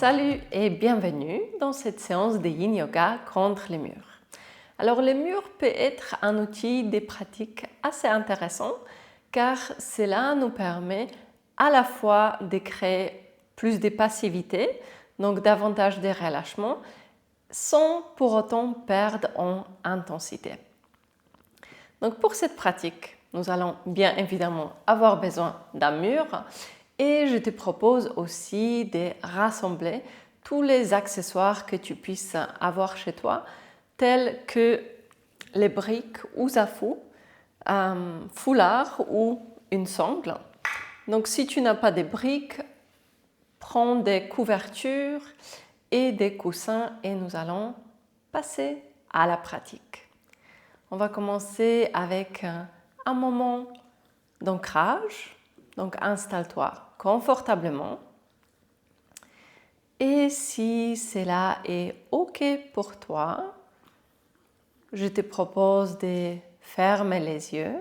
Salut et bienvenue dans cette séance de Yin Yoga contre les murs. Alors le mur peut être un outil de pratique assez intéressant car cela nous permet à la fois de créer plus de passivité, donc davantage de relâchement, sans pour autant perdre en intensité. Donc pour cette pratique, nous allons bien évidemment avoir besoin d'un mur et je te propose aussi de rassembler tous les accessoires que tu puisses avoir chez toi, tels que les briques ou zafou, un foulard ou une sangle. Donc si tu n'as pas de briques, prends des couvertures et des coussins et nous allons passer à la pratique. On va commencer avec un moment d'ancrage. Donc installe-toi confortablement. Et si cela est OK pour toi, je te propose de fermer les yeux.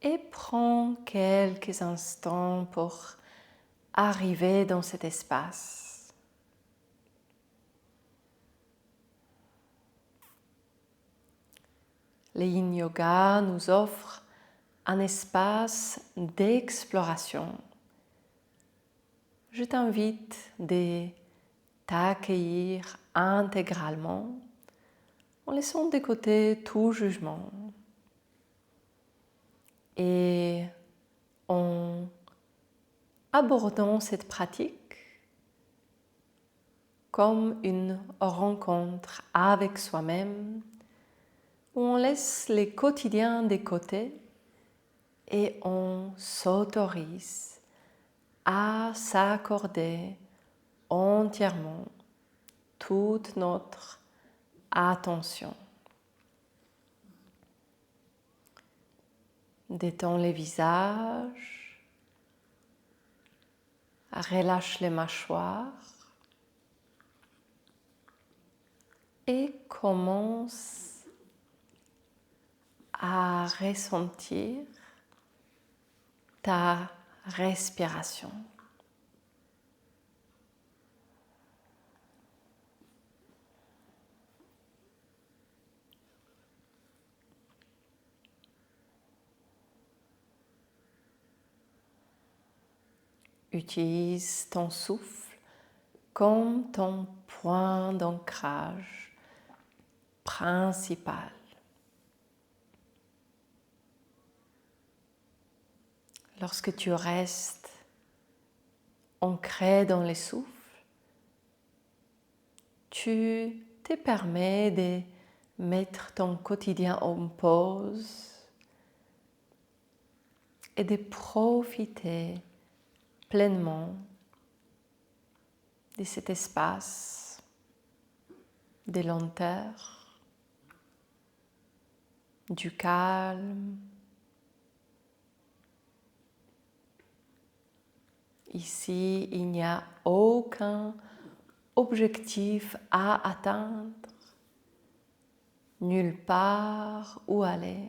Et prends quelques instants pour arriver dans cet espace. Le Yin Yoga nous offre un espace d'exploration. Je t'invite à t'accueillir intégralement en laissant de côté tout jugement et en abordant cette pratique comme une rencontre avec soi-même où on laisse les quotidiens de côté et on s'autorise à s'accorder entièrement toute notre attention. Détends les visages, relâche les mâchoires et commence à ressentir ta respiration. Utilise ton souffle comme ton point d'ancrage principal. Lorsque tu restes ancré dans le souffle, tu te permets de mettre ton quotidien en pause et de profiter pleinement de cet espace de lenteur, du calme. Ici, il n'y a aucun objectif à atteindre, nulle part où aller.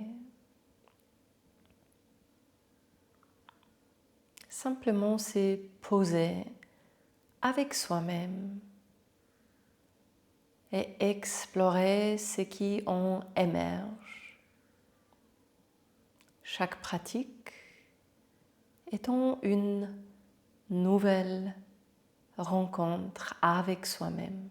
Simplement se poser avec soi-même et explorer ce qui en émerge. Chaque pratique étant une nouvelle rencontre avec soi-même.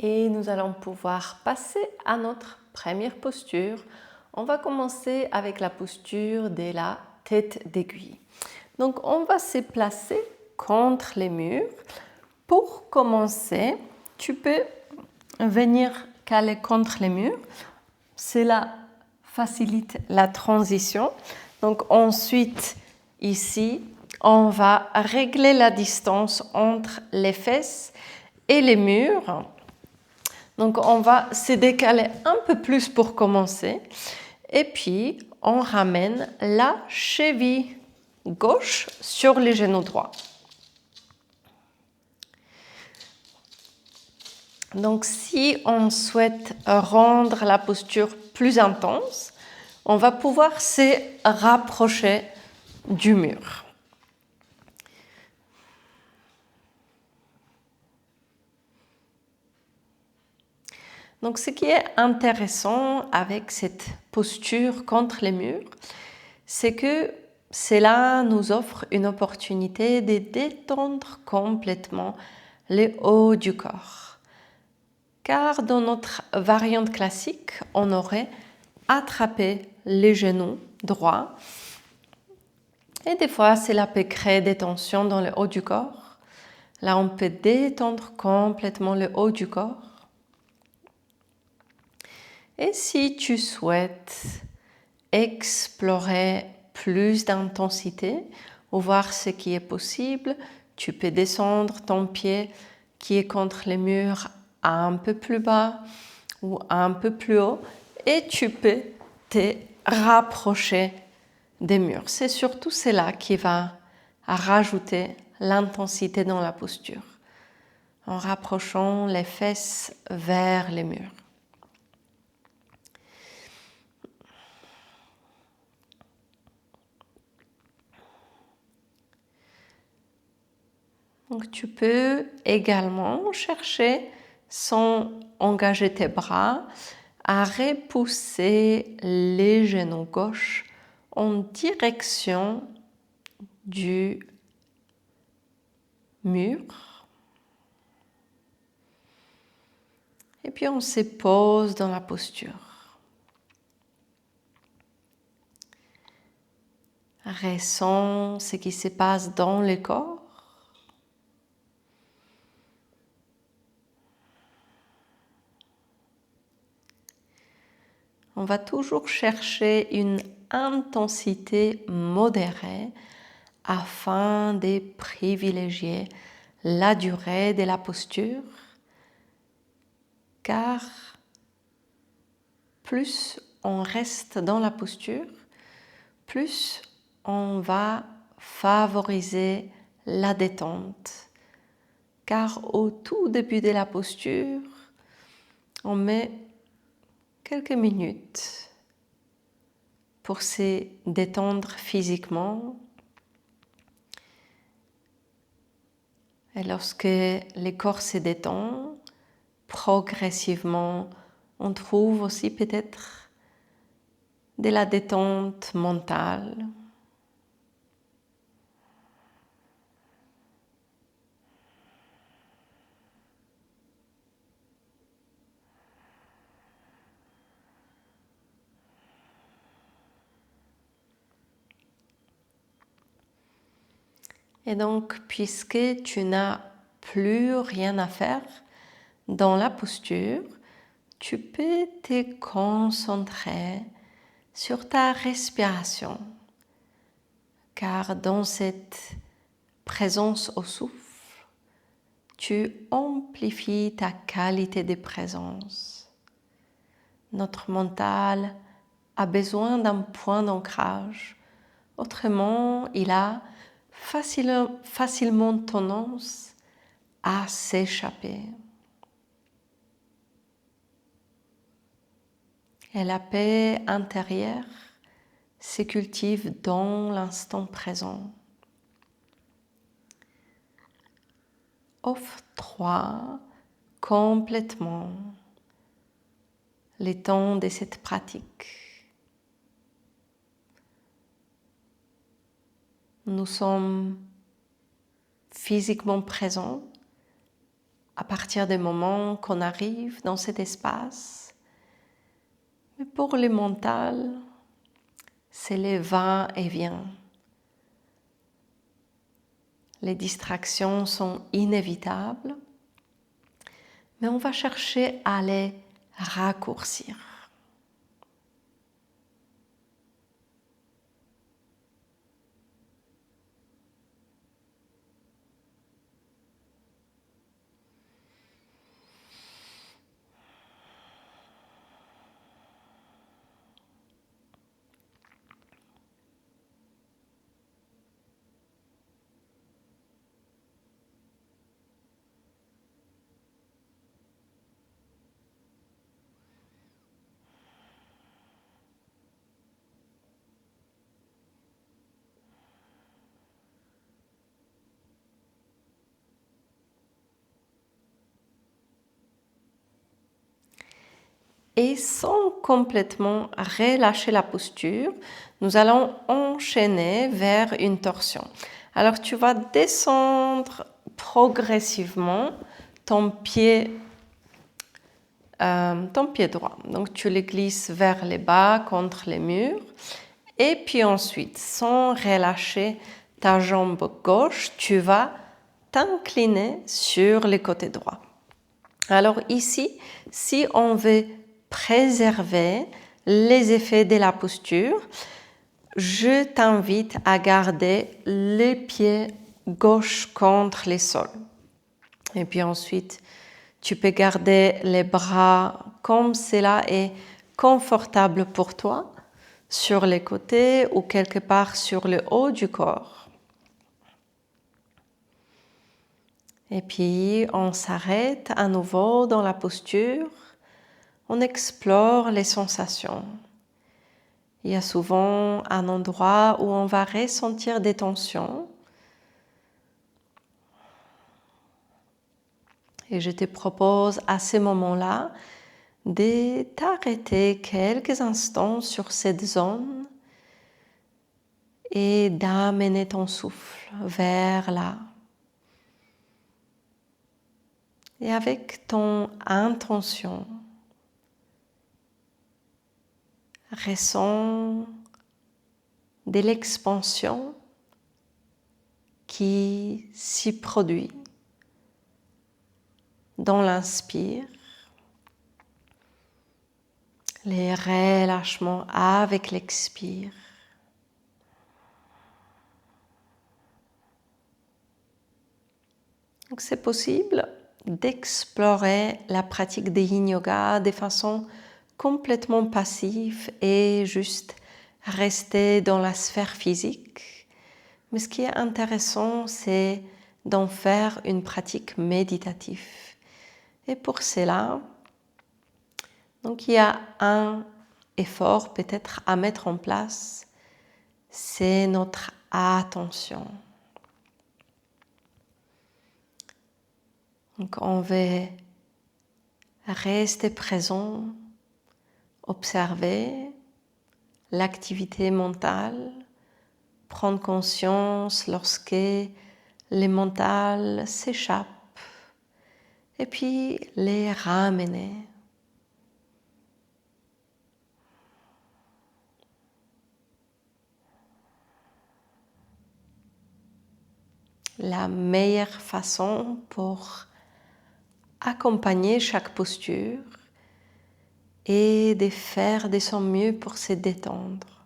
Et nous allons pouvoir passer à notre première posture. On va commencer avec la posture de la tête d'aiguille. Donc on va se placer contre les murs. Pour commencer, tu peux venir caler contre les murs. Cela facilite la transition. Donc ensuite, ici, on va régler la distance entre les fesses et les murs. Donc on va se décaler un peu plus pour commencer. Et puis on ramène la cheville gauche sur le genou droit. Donc si on souhaite rendre la posture plus intense, on va pouvoir se rapprocher du mur. Donc ce qui est intéressant avec cette posture contre les murs, c'est que cela nous offre une opportunité de détendre complètement le haut du corps. Car dans notre variante classique, on aurait attrapé les genoux droits. Et des fois, cela peut créer des tensions dans le haut du corps. Là, on peut détendre complètement le haut du corps. Et si tu souhaites explorer plus d'intensité ou voir ce qui est possible, tu peux descendre ton pied qui est contre les murs un peu plus bas ou un peu plus haut et tu peux te rapprocher des murs. C'est surtout cela qui va rajouter l'intensité dans la posture en rapprochant les fesses vers les murs. Donc tu peux également chercher, sans engager tes bras, à repousser les genoux gauche en direction du mur. Et puis on se pose dans la posture. Ressens ce qui se passe dans le corps. On va toujours chercher une intensité modérée afin de privilégier la durée de la posture, car plus on reste dans la posture, plus on va favoriser la détente. Car au tout début de la posture, on met quelques minutes pour se détendre physiquement. Et lorsque le corps se détend, progressivement, on trouve aussi peut-être de la détente mentale. Et donc, puisque tu n'as plus rien à faire dans la posture, tu peux te concentrer sur ta respiration. Car dans cette présence au souffle, tu amplifies ta qualité de présence. Notre mental a besoin d'un point d'ancrage. Autrement, il a facilement tendance à s'échapper. Et la paix intérieure se cultive dans l'instant présent. Offre-toi complètement le temps de cette pratique. Nous sommes physiquement présents à partir du moment qu'on arrive dans cet espace. Mais pour le mental, c'est le va et vient. Les distractions sont inévitables, mais on va chercher à les raccourcir. Et sans complètement relâcher la posture, nous allons enchaîner vers une torsion. Alors tu vas descendre progressivement ton pied droit. Donc tu le glisses vers le bas contre les murs. Et puis ensuite, sans relâcher ta jambe gauche, tu vas t'incliner sur le côté droit. Alors ici, si on veut préserver les effets de la posture, je t'invite à garder les pieds gauche contre les sols. Et puis ensuite, tu peux garder les bras comme cela est confortable pour toi, sur les côtés ou quelque part sur le haut du corps. Et puis, on s'arrête à nouveau dans la posture. On explore les sensations. Il y a souvent un endroit où on va ressentir des tensions. Et je te propose à ce moment-là de t'arrêter quelques instants sur cette zone et d'amener ton souffle vers là. Et avec ton intention, ressens de l'expansion qui s'y produit dans l'inspire, les relâchements avec l'expire. Donc c'est possible d'explorer la pratique des Yin Yoga de façon complètement passive et juste rester dans la sphère physique. Mais ce qui est intéressant, c'est d'en faire une pratique méditative. Et pour cela, donc il y a un effort peut-être à mettre en place, c'est notre attention. Donc on va rester présent, observer l'activité mentale, prendre conscience lorsque les mentales s'échappent et puis les ramener. La meilleure façon pour accompagner chaque posture est de faire de son mieux pour se détendre.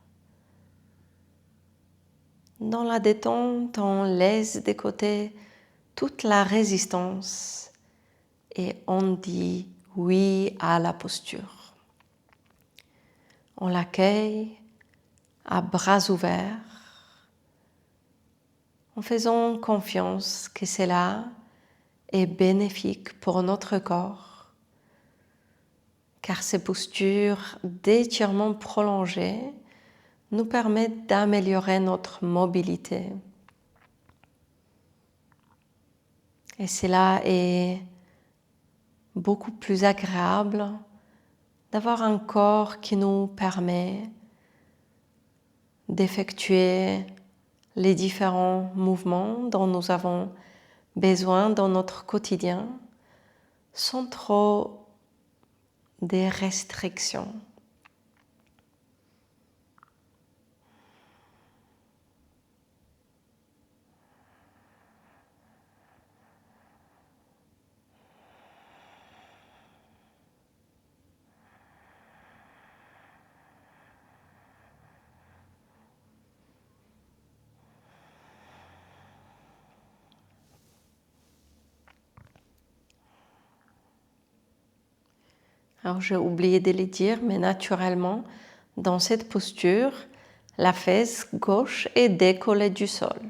Dans la détente, on laisse de côté toute la résistance et on dit oui à la posture. On l'accueille à bras ouverts en faisant confiance que cela est bénéfique pour notre corps, car ces postures d'étirement prolongé nous permettent d'améliorer notre mobilité. Et cela est beaucoup plus agréable d'avoir un corps qui nous permet d'effectuer les différents mouvements dont nous avons besoin dans notre quotidien sans trop de restrictions. Alors j'ai oublié de le dire, mais naturellement, dans cette posture, la fesse gauche est décollée du sol.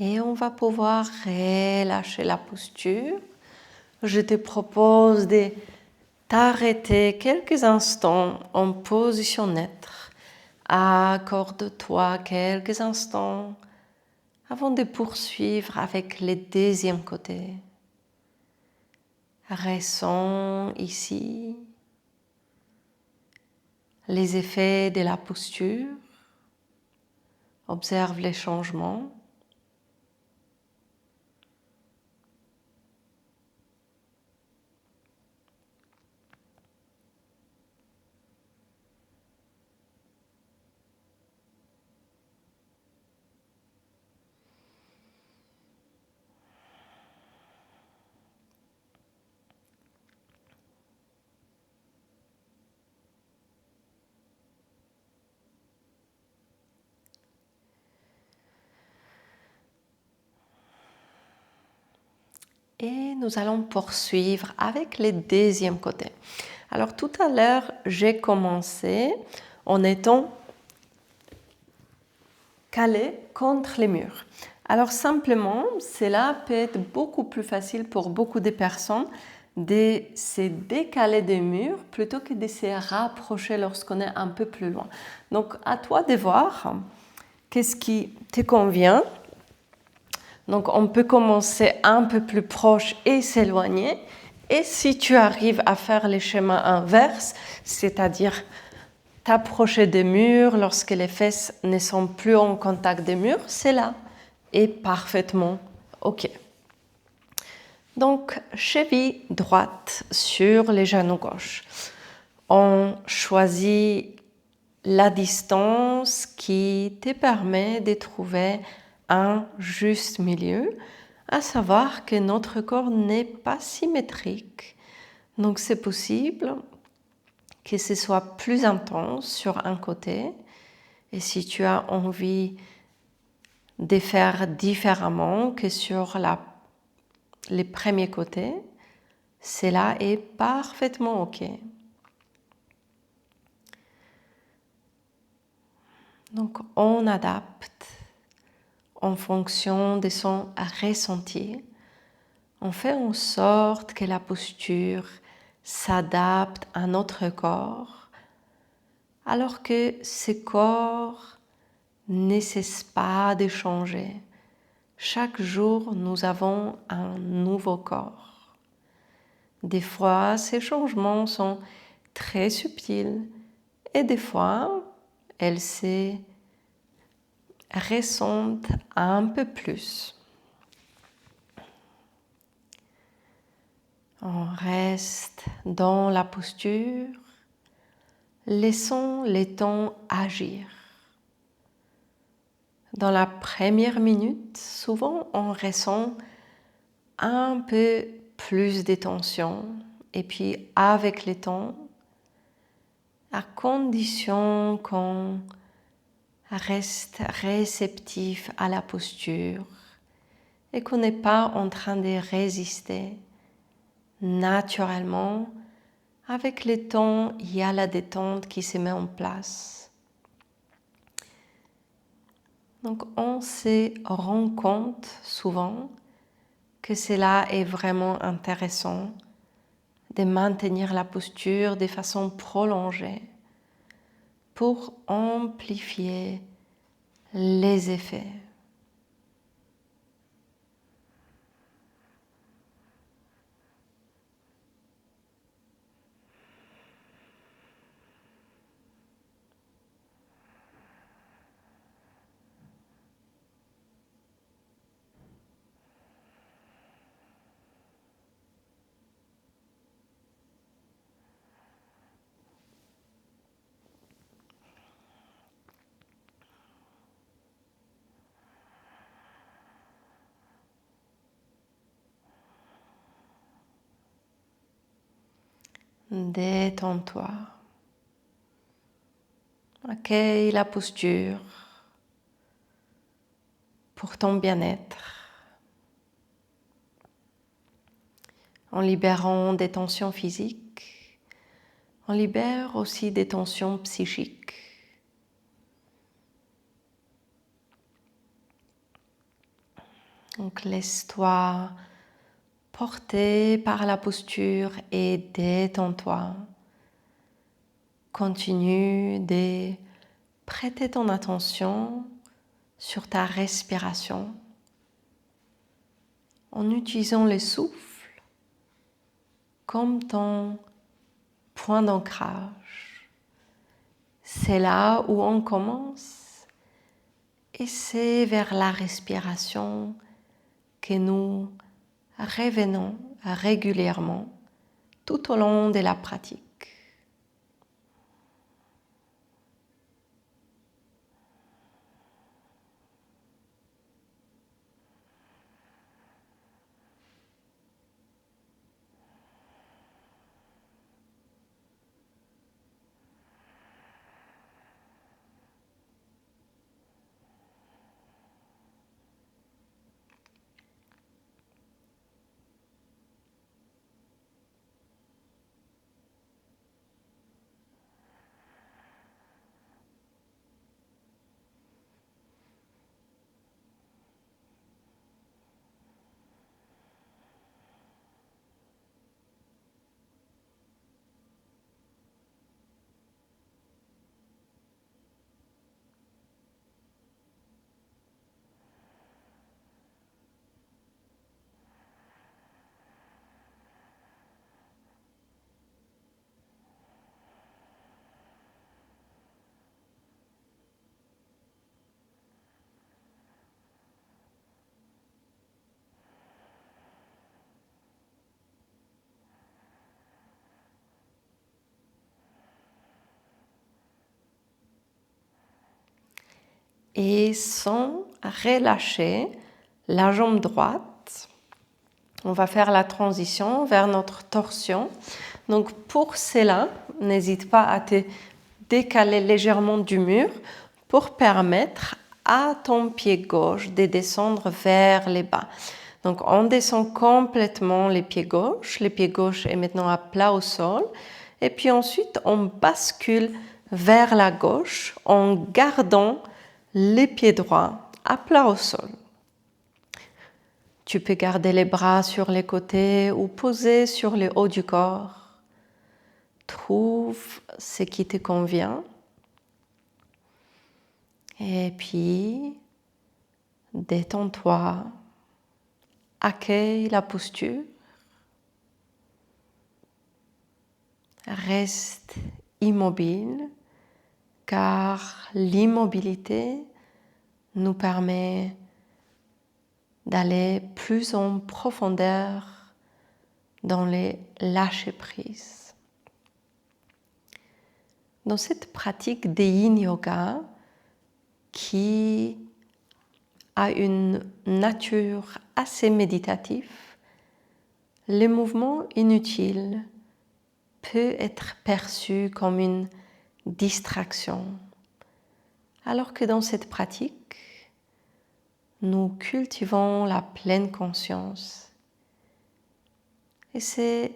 Et on va pouvoir relâcher la posture. Je te propose de t'arrêter quelques instants en position neutre. Accorde-toi quelques instants avant de poursuivre avec le deuxième côté. Ressens ici les effets de la posture. Observe les changements. Et nous allons poursuivre avec le deuxième côté. Alors tout à l'heure, j'ai commencé en étant calé contre les murs. Alors simplement, cela peut être beaucoup plus facile pour beaucoup de personnes de se décaler des murs plutôt que de se rapprocher lorsqu'on est un peu plus loin. Donc à toi de voir qu'est-ce qui te convient. Donc on peut commencer un peu plus proche et s'éloigner. Et si tu arrives à faire les schémas inverses, c'est-à-dire t'approcher des murs lorsque les fesses ne sont plus en contact des murs, cela est parfaitement OK. Donc cheville droite sur les genoux gauche. On choisit la distance qui te permet de trouver un juste milieu, à savoir que notre corps n'est pas symétrique. Donc c'est possible que ce soit plus intense sur un côté. Et si tu as envie de faire différemment que sur les premiers côtés, cela est parfaitement OK. Donc on adapte en fonction de son ressenti. On fait en sorte que la posture s'adapte à notre corps, alors que ce corps ne cesse pas de changer. Chaque jour, nous avons un nouveau corps. Des fois, ces changements sont très subtils et des fois, elles se ressentent un peu plus. On reste dans la posture, laissons les temps agir. Dans la première minute, souvent on ressent un peu plus de tension et puis avec le temps, à condition qu'on reste réceptif à la posture et qu'on n'est pas en train de résister, naturellement, avec le temps, il y a la détente qui se met en place. Donc on se rend compte souvent que cela est vraiment intéressant de maintenir la posture de façon prolongée pour amplifier les effets. Détends-toi. Accueille la posture pour ton bien-être. En libérant des tensions physiques, on libère aussi des tensions psychiques. Donc laisse-toi porter par la posture et détends-toi. Continue de prêter ton attention sur ta respiration en utilisant le souffle comme ton point d'ancrage. C'est là où on commence et c'est vers la respiration que nous revenons régulièrement tout au long de la pratique. Et sans relâcher la jambe droite, on va faire la transition vers notre torsion. Donc pour cela, n'hésite pas à te décaler légèrement du mur pour permettre à ton pied gauche de descendre vers le bas. Donc on descend complètement les pieds gauche. Le pied gauche est maintenant à plat au sol. Et puis ensuite, on bascule vers la gauche en gardant les pieds droits à plat au sol. Tu peux garder les bras sur les côtés ou poser sur le haut du corps. Trouve ce qui te convient. Et puis, détends-toi. Accueille la posture. Reste immobile, car l'immobilité nous permet d'aller plus en profondeur dans les lâcher-prise. Dans cette pratique de Yin Yoga, qui a une nature assez méditative, le mouvement inutile peut être perçu comme une distraction, alors que dans cette pratique, nous cultivons la pleine conscience. Et c'est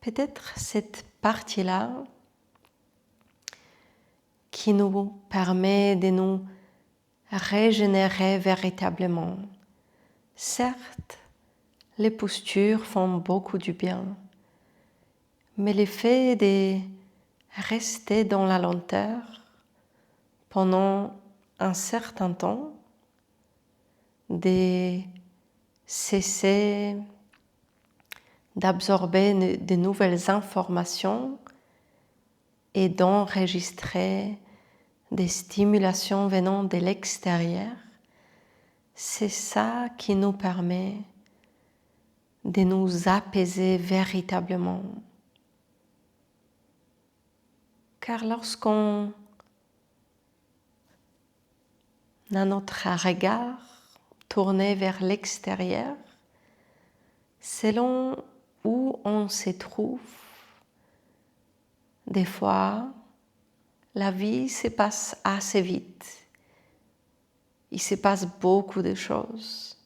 peut-être cette partie-là qui nous permet de nous régénérer véritablement. Certes, les postures font beaucoup du bien, mais le fait de rester dans la lenteur pendant un certain temps, de cesser d'absorber de nouvelles informations et d'enregistrer des stimulations venant de l'extérieur, c'est ça qui nous permet de nous apaiser véritablement. Car lorsqu'on a notre regard tourné vers l'extérieur, selon où on se trouve, des fois, la vie se passe assez vite. Il se passe beaucoup de choses,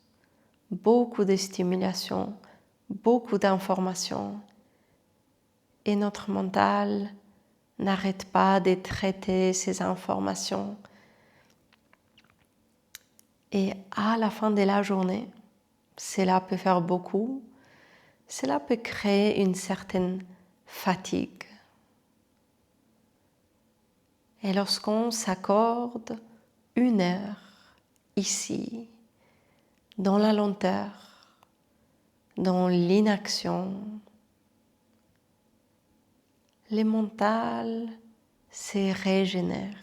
beaucoup de stimulations, beaucoup d'informations. Et notre mental n'arrête pas de traiter ces informations. Et à la fin de la journée, cela peut faire beaucoup. Cela peut créer une certaine fatigue. Et lorsqu'on s'accorde 1 heure ici, dans la lenteur, dans l'inaction, le mental se régénère.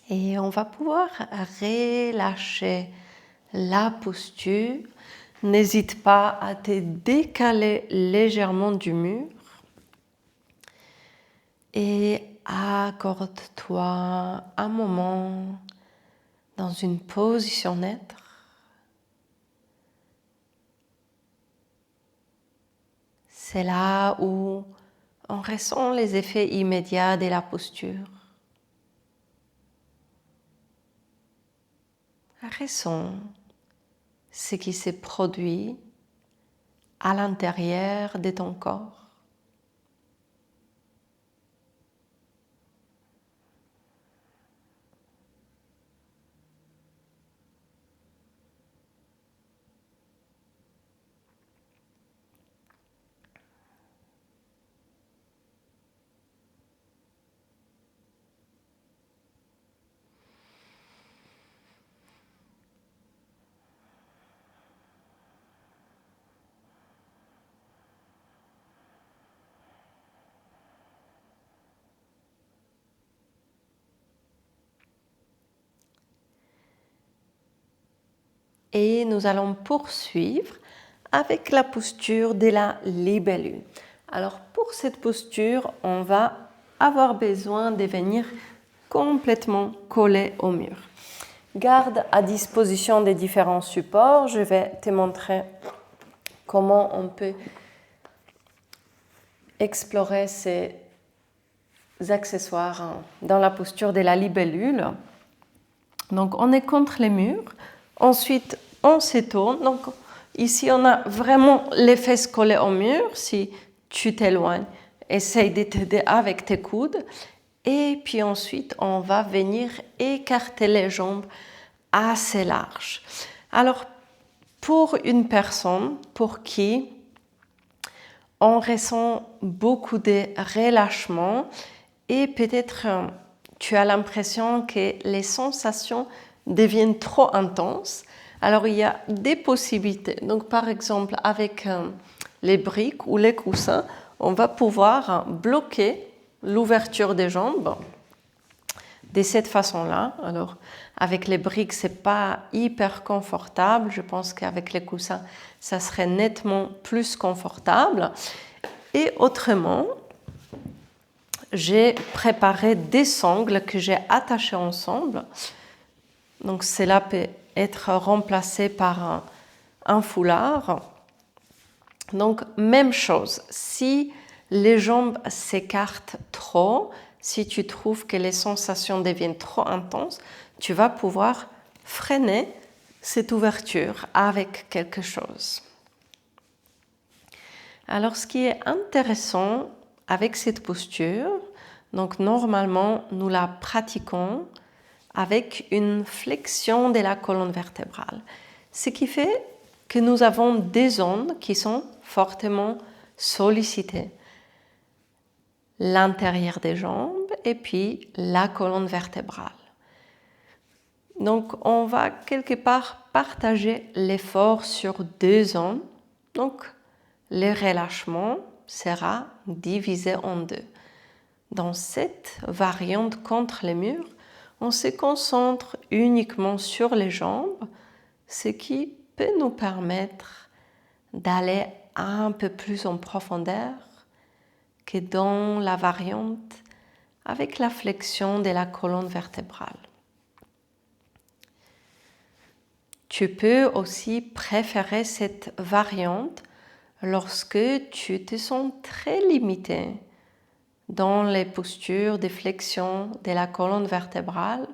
Et on va pouvoir relâcher la posture. N'hésite pas à te décaler légèrement du mur. Et accorde-toi un moment dans une position neutre. C'est là où on ressent les effets immédiats de la posture. Ressens ce qui se produit à l'intérieur de ton corps. Et nous allons poursuivre avec la posture de la libellule. Alors pour cette posture, on va avoir besoin de venir complètement collé au mur. Garde à disposition des différents supports. Je vais te montrer comment on peut explorer ces accessoires dans la posture de la libellule. Donc on est contre les murs. Ensuite, on se tourne. Donc, ici, on a vraiment les fesses collées au mur. Si tu t'éloignes, essaye de t'aider avec tes coudes. Et puis ensuite, on va venir écarter les jambes assez larges. Alors, pour une personne pour qui on ressent beaucoup de relâchement et peut-être tu as l'impression que les sensations deviennent trop intenses, alors il y a des possibilités. Donc par exemple avec les briques ou les coussins, on va pouvoir bloquer l'ouverture des jambes de cette façon-là. Alors avec les briques, c'est pas hyper confortable. Je pense qu'avec les coussins, ça serait nettement plus confortable. Et autrement, j'ai préparé des sangles que j'ai attachées ensemble. Donc cela peut être remplacé par un foulard. Donc même chose, si les jambes s'écartent trop, si tu trouves que les sensations deviennent trop intenses, tu vas pouvoir freiner cette ouverture avec quelque chose. Alors, ce qui est intéressant avec cette posture, donc normalement, nous la pratiquons avec une flexion de la colonne vertébrale. Ce qui fait que nous avons des zones qui sont fortement sollicitées. L'intérieur des jambes et puis la colonne vertébrale. Donc, on va quelque part partager l'effort sur deux zones. Donc, le relâchement sera divisé en deux. Dans cette variante contre les murs, on se concentre uniquement sur les jambes, ce qui peut nous permettre d'aller un peu plus en profondeur que dans la variante avec la flexion de la colonne vertébrale. Tu peux aussi préférer cette variante lorsque tu te sens très limité dans les postures de flexion de la colonne vertébrale.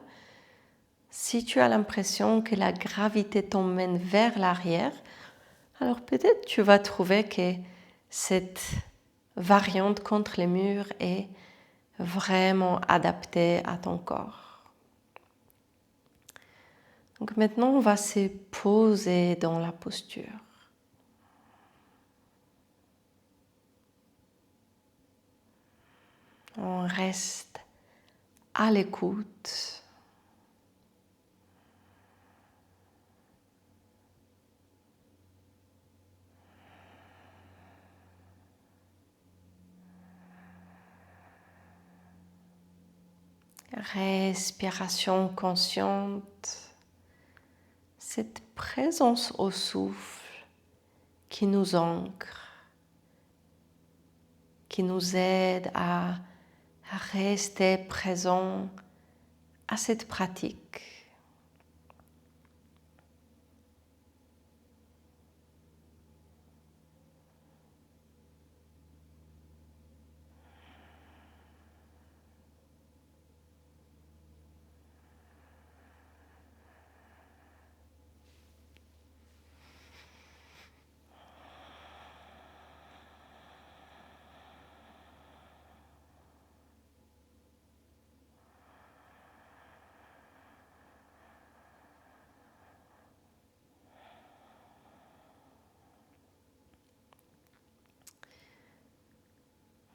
Si tu as l'impression que la gravité t'emmène vers l'arrière, alors peut-être tu vas trouver que cette variante contre les murs est vraiment adaptée à ton corps. Donc maintenant, on va se poser dans la posture. On reste à l'écoute. Respiration consciente, cette présence au souffle qui nous ancre, qui nous aide à rester présent à cette pratique.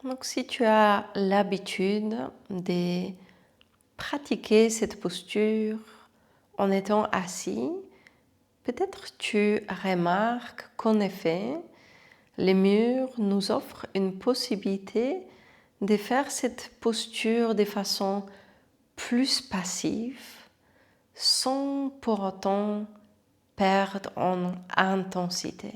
Donc si tu as l'habitude de pratiquer cette posture en étant assis, peut-être tu remarques qu'en effet, les murs nous offrent une possibilité de faire cette posture de façon plus passive, sans pour autant perdre en intensité.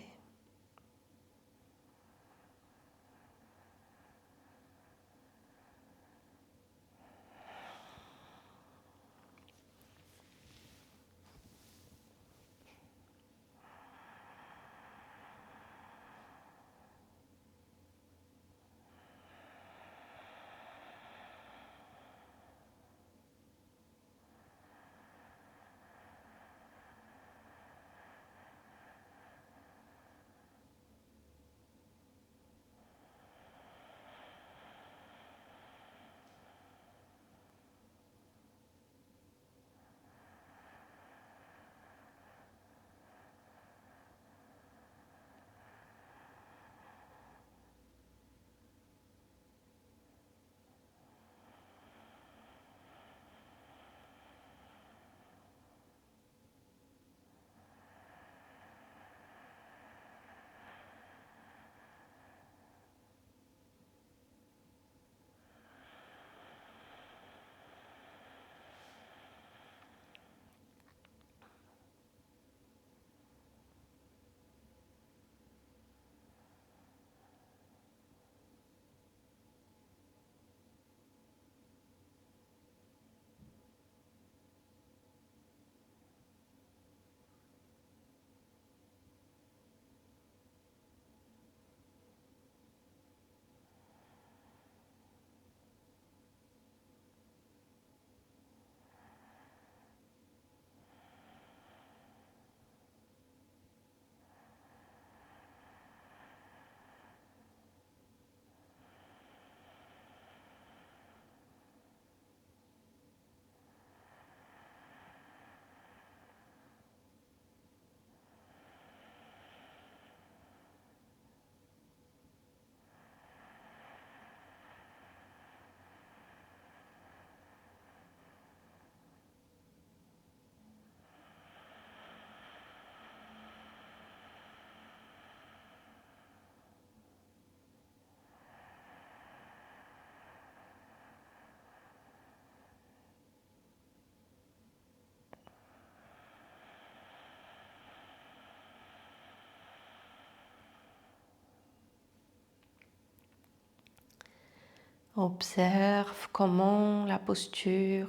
Observe comment la posture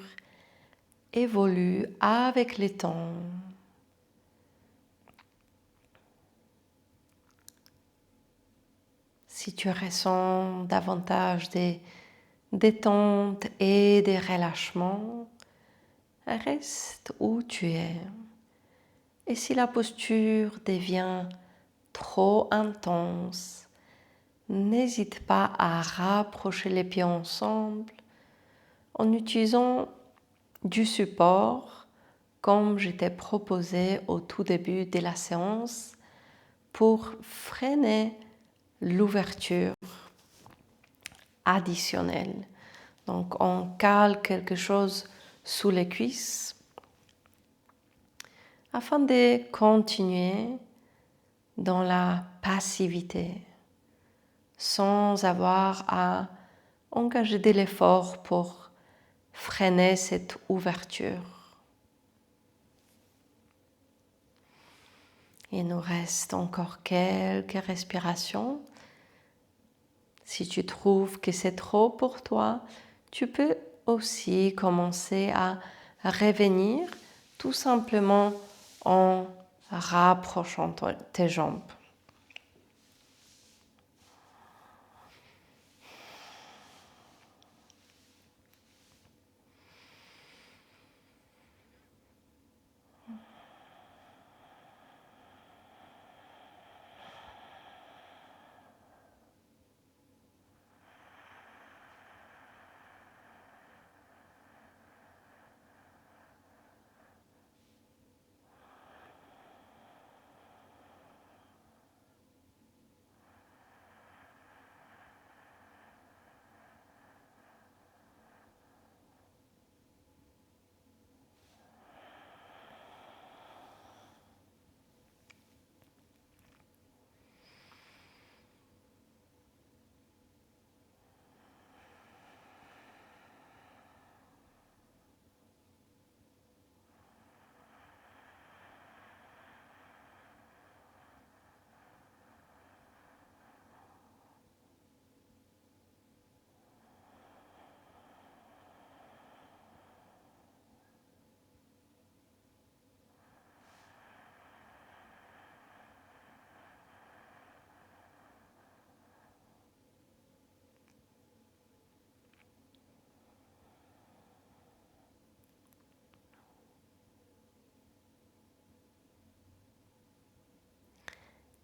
évolue avec le temps. Si tu ressens davantage de détente et de relâchement, reste où tu es. Et si la posture devient trop intense, n'hésite pas à rapprocher les pieds ensemble en utilisant du support comme je t'ai proposé au tout début de la séance pour freiner l'ouverture additionnelle. Donc on cale quelque chose sous les cuisses afin de continuer dans la passivité sans avoir à engager de l'effort pour freiner cette ouverture. Il nous reste encore quelques respirations. Si tu trouves que c'est trop pour toi, tu peux aussi commencer à revenir tout simplement en rapprochant tes jambes.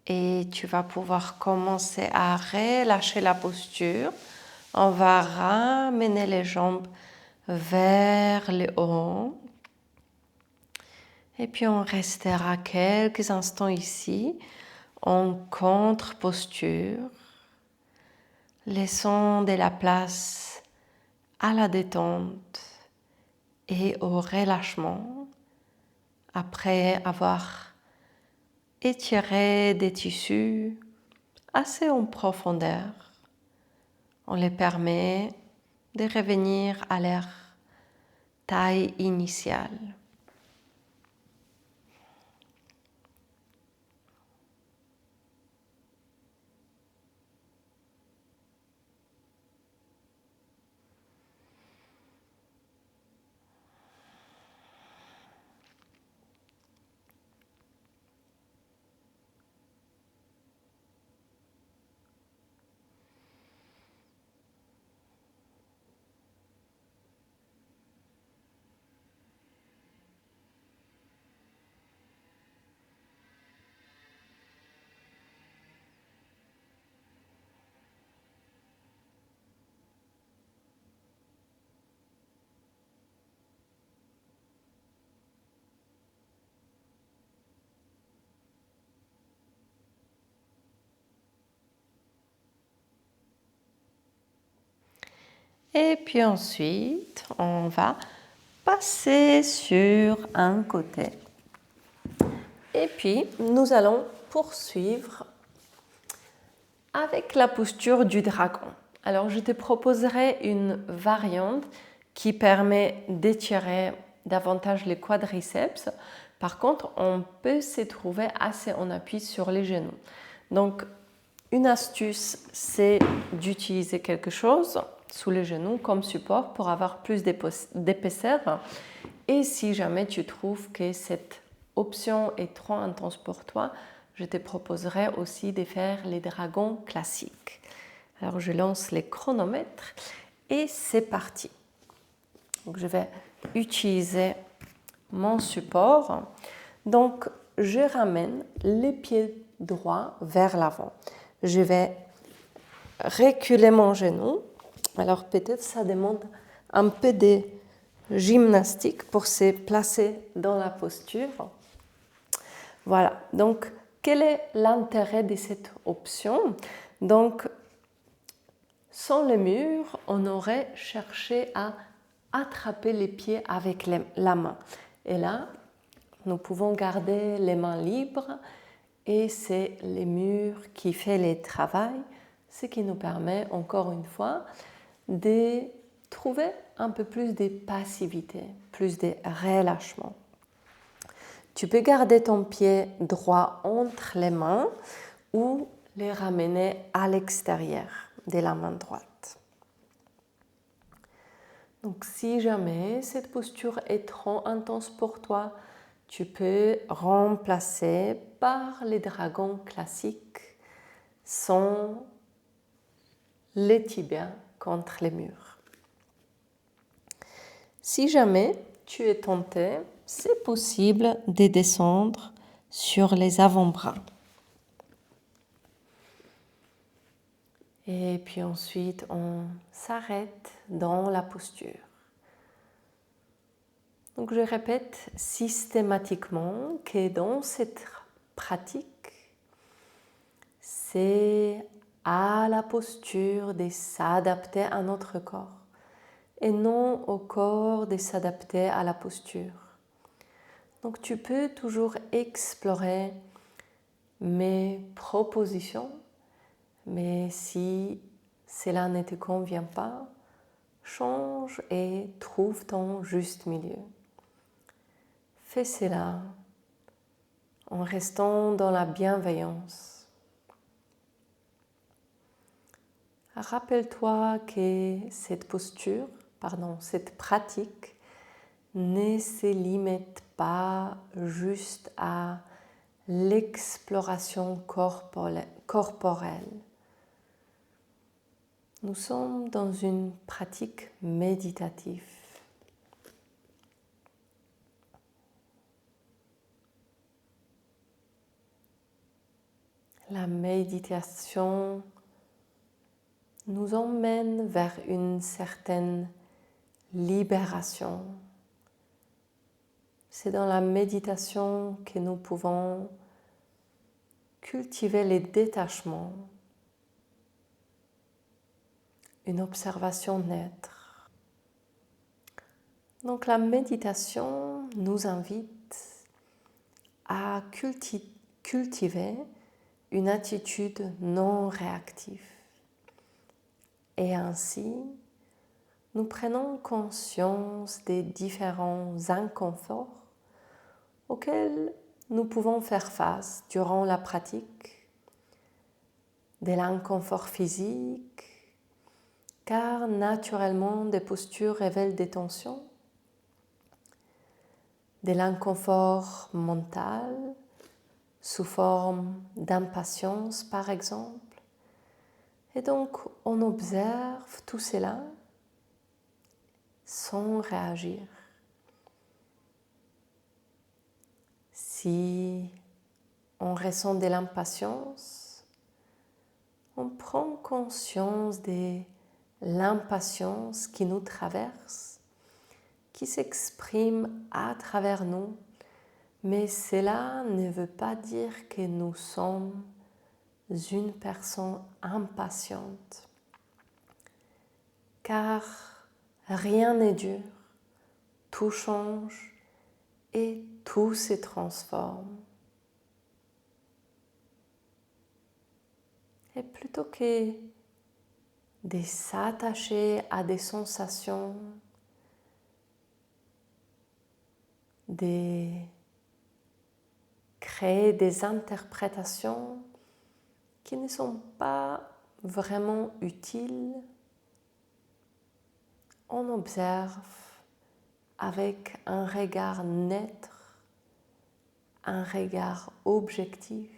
Et tu vas pouvoir commencer à relâcher la posture. On va ramener les jambes vers le haut. Et puis on restera quelques instants ici en contre-posture, laissant de la place à la détente et au relâchement après avoir étiré des tissus assez en profondeur. On les permet de revenir à leur taille initiale. Et puis ensuite, on va passer sur un côté. Et puis, nous allons poursuivre avec la posture du dragon. Alors, je te proposerai une variante qui permet d'étirer davantage les quadriceps. Par contre, on peut se trouver assez en appui sur les genoux. Donc, une astuce, c'est d'utiliser quelque chose sous les genoux comme support pour avoir plus d'épaisseur. Et si jamais tu trouves que cette option est trop intense pour toi, je te proposerai aussi de faire les dragons classiques. Alors je lance les chronomètres et c'est parti. Donc je vais utiliser mon support. Donc je ramène les pieds droits vers l'avant. Je vais reculer mon genou. Alors peut-être ça demande un peu de gymnastique pour se placer dans la posture. Voilà, donc quel est l'intérêt de cette option? Donc, sans le mur, on aurait cherché à attraper les pieds avec la main. Et là, nous pouvons garder les mains libres et c'est le mur qui fait le travail, ce qui nous permet, encore une fois, de trouver un peu plus de passivité, plus de relâchement. Tu peux garder ton pied droit entre les mains ou les ramener à l'extérieur de la main droite. Donc si jamais cette posture est trop intense pour toi, tu peux remplacer par les dragons classiques sans les tibias contre les murs. Si jamais tu es tenté, c'est possible de descendre sur les avant-bras. Et puis ensuite, on s'arrête dans la posture. Donc je répète systématiquement que dans cette pratique, c'est à la posture de s'adapter à notre corps et non au corps de s'adapter à la posture. Donc tu peux toujours explorer mes propositions, mais si cela ne te convient pas, change et trouve ton juste milieu. Fais cela en restant dans la bienveillance. Rappelle-toi que cette cette pratique ne se limite pas juste à l'exploration corporelle. Nous sommes dans une pratique méditative. La méditation nous emmène vers une certaine libération. C'est dans la méditation que nous pouvons cultiver les détachements, une observation neutre. Donc la méditation nous invite à cultiver une attitude non réactive. Et ainsi, nous prenons conscience des différents inconforts auxquels nous pouvons faire face durant la pratique, de l'inconfort physique, car naturellement des postures révèlent des tensions, de l'inconfort mental sous forme d'impatience par exemple. Et donc on observe tout cela sans réagir. Si on ressent de l'impatience, on prend conscience de l'impatience qui nous traverse, qui s'exprime à travers nous, mais cela ne veut pas dire que nous sommes une personne impatiente, car rien n'est dur, tout change et tout se transforme. Et plutôt que de s'attacher à des sensations, de créer des interprétations qui ne sont pas vraiment utiles, on observe avec un regard neutre, un regard objectif,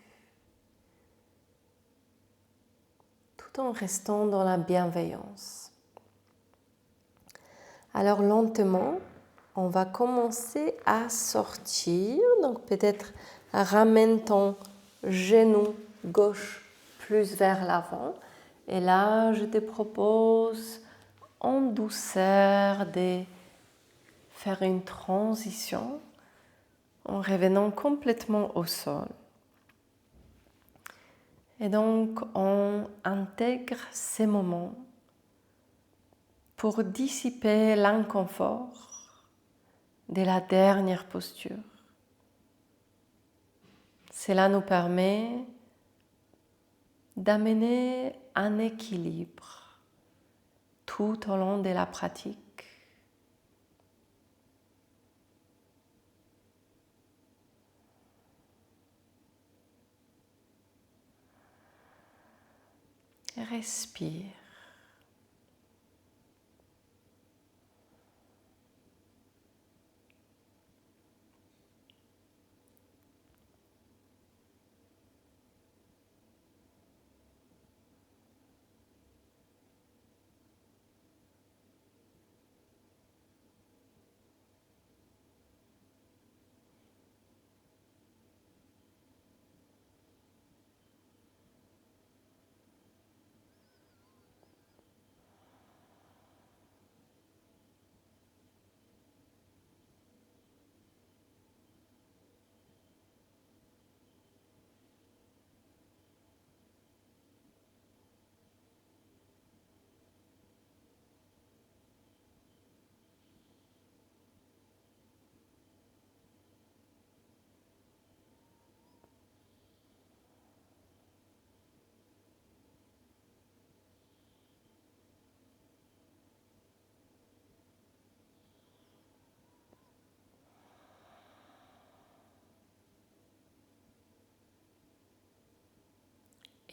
tout en restant dans la bienveillance. Alors lentement, on va commencer à sortir. Donc peut-être ramène ton genou gauche plus vers l'avant. Et là, je te propose en douceur de faire une transition en revenant complètement au sol. Et donc, on intègre ces moments pour dissiper l'inconfort de la dernière posture. Cela nous permet d'amener un équilibre tout au long de la pratique. Respire.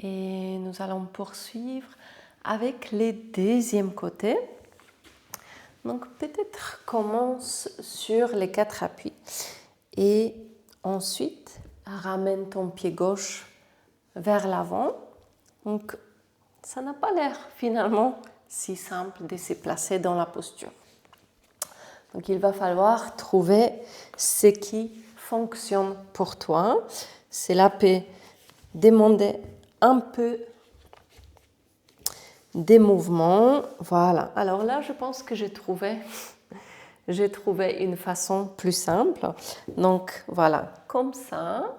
Et nous allons poursuivre avec les deuxièmes côtés. Donc peut-être commence sur les 4 appuis et ensuite ramène ton pied gauche vers l'avant. Donc ça n'a pas l'air finalement si simple de se placer dans la posture. Donc il va falloir trouver ce qui fonctionne pour toi. Cela peut demander un peu des mouvements. Voilà. Alors là, je pense que j'ai trouvé une façon plus simple. Donc voilà, comme ça,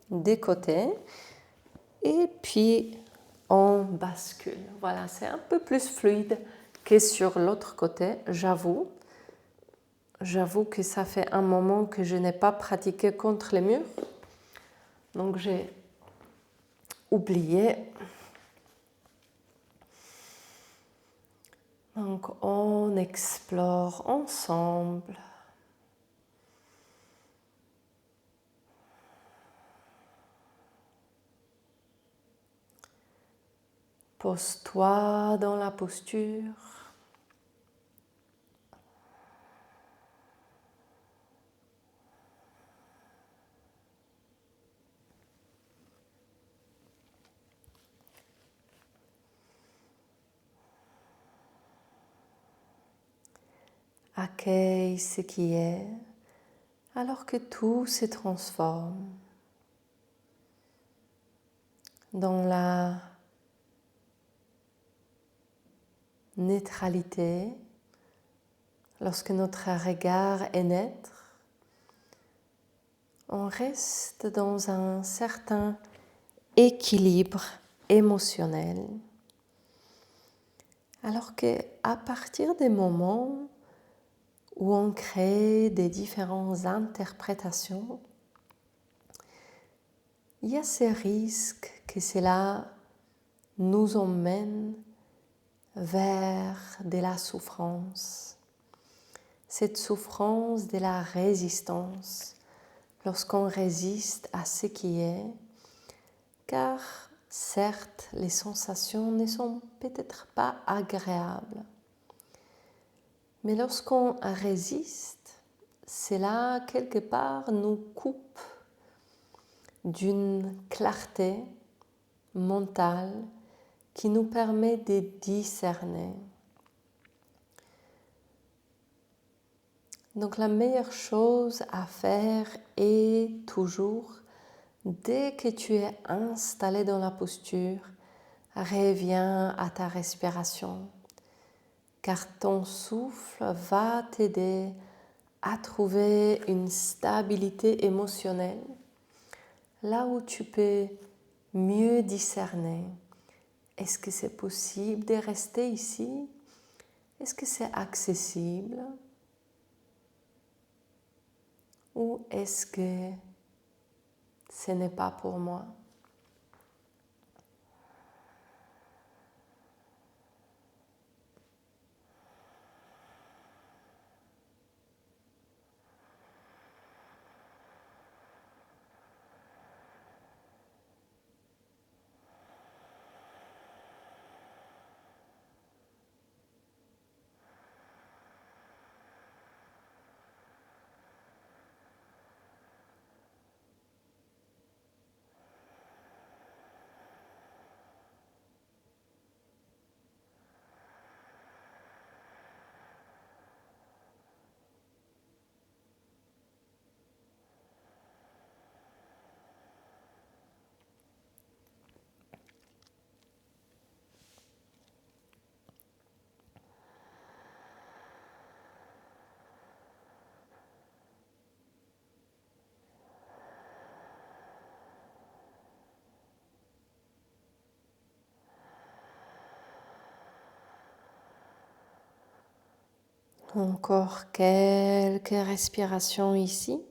des côtés. Et puis on bascule. Voilà, c'est un peu plus fluide que sur l'autre côté, j'avoue. J'avoue que ça fait un moment que je n'ai pas pratiqué contre les murs. Donc j'ai oublié. Donc on explore ensemble. Pose-toi dans la posture. Accueille ce qui est, alors que tout se transforme dans la neutralité. Lorsque notre regard est neutre, on reste dans un certain équilibre émotionnel. Alors qu'à partir des moments où on crée des différentes interprétations, il y a ces risques que cela nous emmène vers de la souffrance. Cette souffrance de la résistance, lorsqu'on résiste à ce qui est, car certes, les sensations ne sont peut-être pas agréables. Mais lorsqu'on résiste, cela quelque part nous coupe d'une clarté mentale qui nous permet de discerner. Donc la meilleure chose à faire est toujours, dès que tu es installé dans la posture, reviens à ta respiration, car ton souffle va t'aider à trouver une stabilité émotionnelle, là où tu peux mieux discerner. Est-ce que c'est possible de rester ici? Est-ce que c'est accessible? Ou est-ce que ce n'est pas pour moi? Encore quelques respirations ici.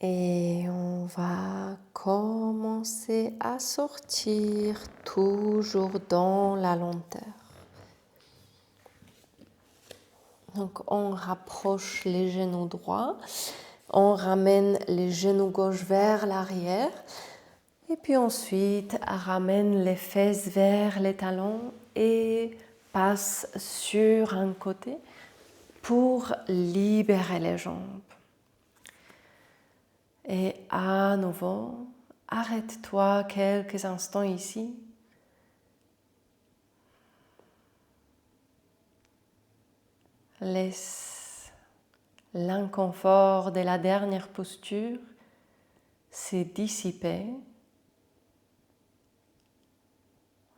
Et on va commencer à sortir toujours dans la lenteur. Donc on rapproche les genoux droits, on ramène les genoux gauche vers l'arrière et puis ensuite ramène les fesses vers les talons et passe sur un côté pour libérer les jambes. Et à nouveau, arrête-toi quelques instants ici. Laisse l'inconfort de la dernière posture se dissiper.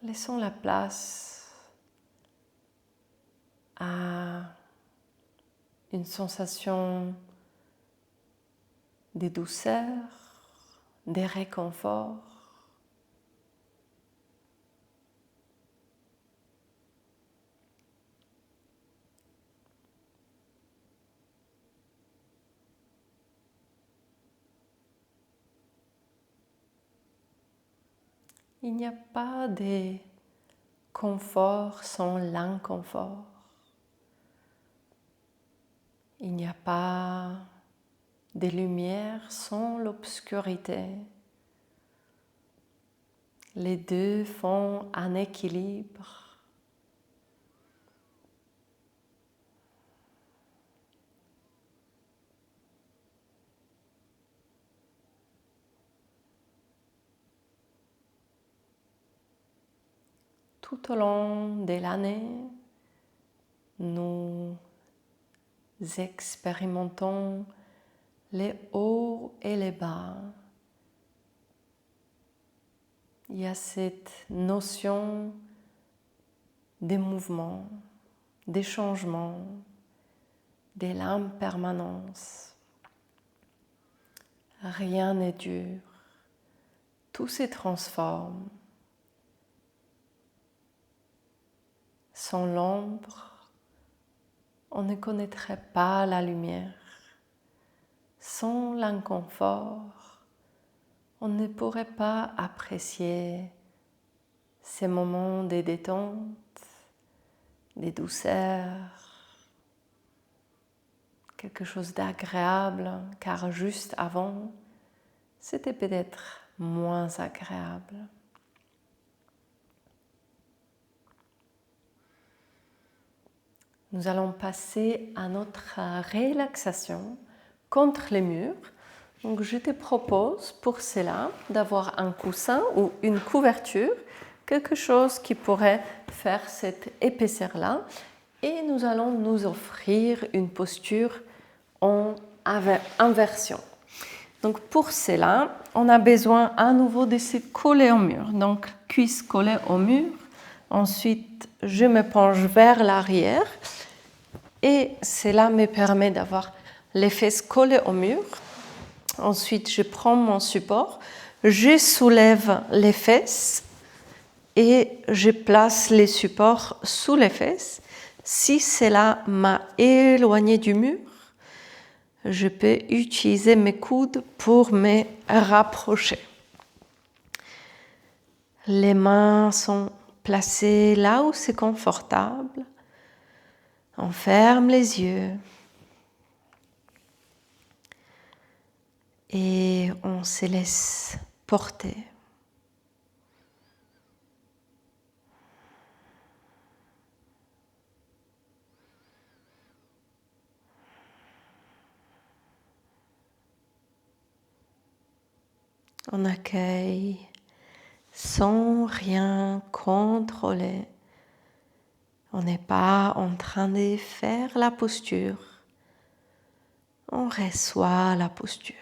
Laissons la place à une sensation de douceur, de réconfort. Il n'y a pas de confort sans l'inconfort. Il n'y a pas de lumière sans l'obscurité. Les deux font un équilibre. tout au long de l'année, nous expérimentons les hauts et les bas. Il y a cette notion des mouvements, des changements, de l'impermanence. Rien n'est dur, tout se transforme. Sans l'ombre, on ne connaîtrait pas la lumière. Sans l'inconfort, on ne pourrait pas apprécier ces moments de détente, de douceur, quelque chose d'agréable, car juste avant, c'était peut-être moins agréable. Nous allons passer à notre relaxation contre les murs. Donc je te propose pour cela d'avoir un coussin ou une couverture, quelque chose qui pourrait faire cette épaisseur-là. Et nous allons nous offrir une posture en inversion. Donc pour cela, on a besoin à nouveau de se coller au mur. Donc cuisses collées au mur. Ensuite, je me penche vers l'arrière. Et cela me permet d'avoir les fesses collées au mur. Ensuite, je prends mon support, je soulève les fesses et je place les supports sous les fesses. Si cela m'a éloigné du mur, je peux utiliser mes coudes pour me rapprocher. Les mains sont placées là où c'est confortable. On ferme les yeux. Et on se laisse porter. On accueille sans rien contrôler. On n'est pas en train de faire la posture. On reçoit la posture.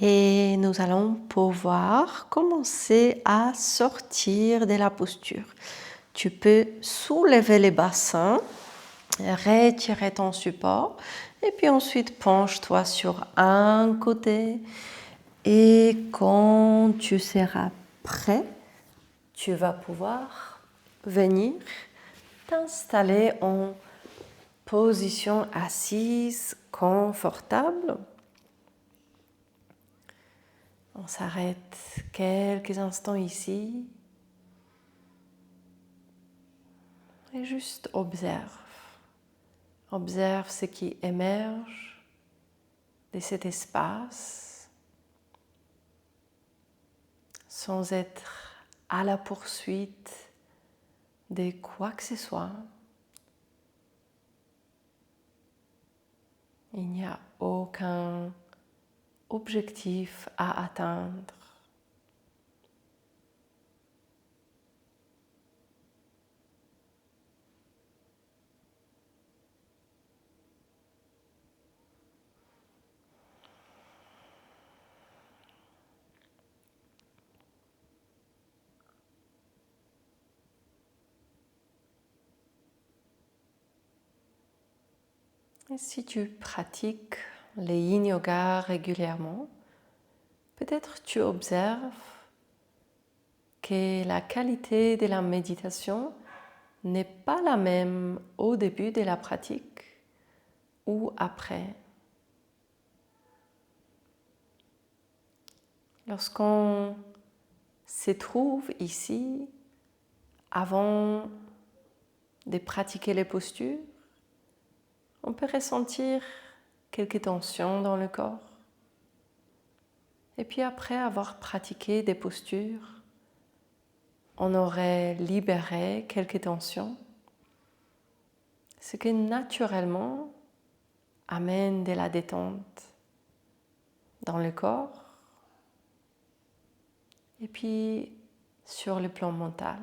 Et nous allons pouvoir commencer à sortir de la posture. Tu peux soulever les bassins, retirer ton support et puis ensuite penche-toi sur un côté. Et quand tu seras prêt, tu vas pouvoir venir t'installer en position assise confortable. On s'arrête quelques instants ici et juste observe. Observe ce qui émerge de cet espace sans être à la poursuite de quoi que ce soit. Il n'y a aucun objectif à atteindre. Et si tu pratiques le yin yoga régulièrement, peut-être tu observes que la qualité de la méditation n'est pas la même au début de la pratique ou après. Lorsqu'on se trouve ici, avant de pratiquer les postures, on peut ressentir quelques tensions dans le corps. Et puis après avoir pratiqué des postures, on aurait libéré quelques tensions, ce qui naturellement amène de la détente dans le corps et puis sur le plan mental.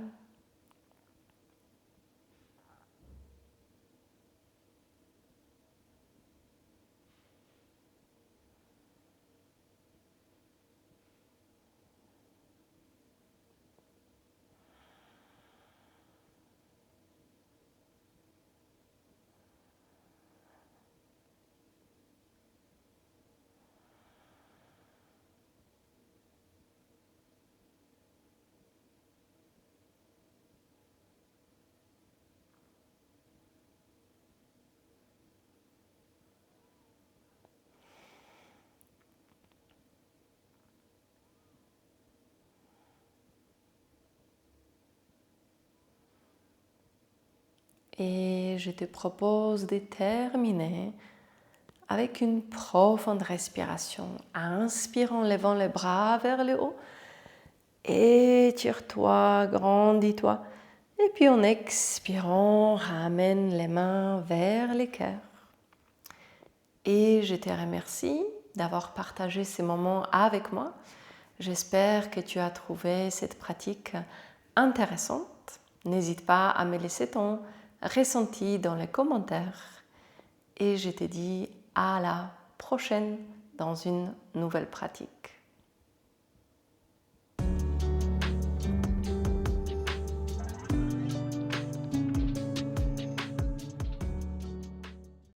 Et je te propose de terminer avec une profonde respiration. Inspire en levant les bras vers le haut. Étire-toi, grandis-toi. Et puis en expirant, ramène les mains vers les cœurs. Et je te remercie d'avoir partagé ces moments avec moi. J'espère que tu as trouvé cette pratique intéressante. N'hésite pas à me laisser ton ressenti dans les commentaires. Et je te dis à la prochaine dans une nouvelle pratique.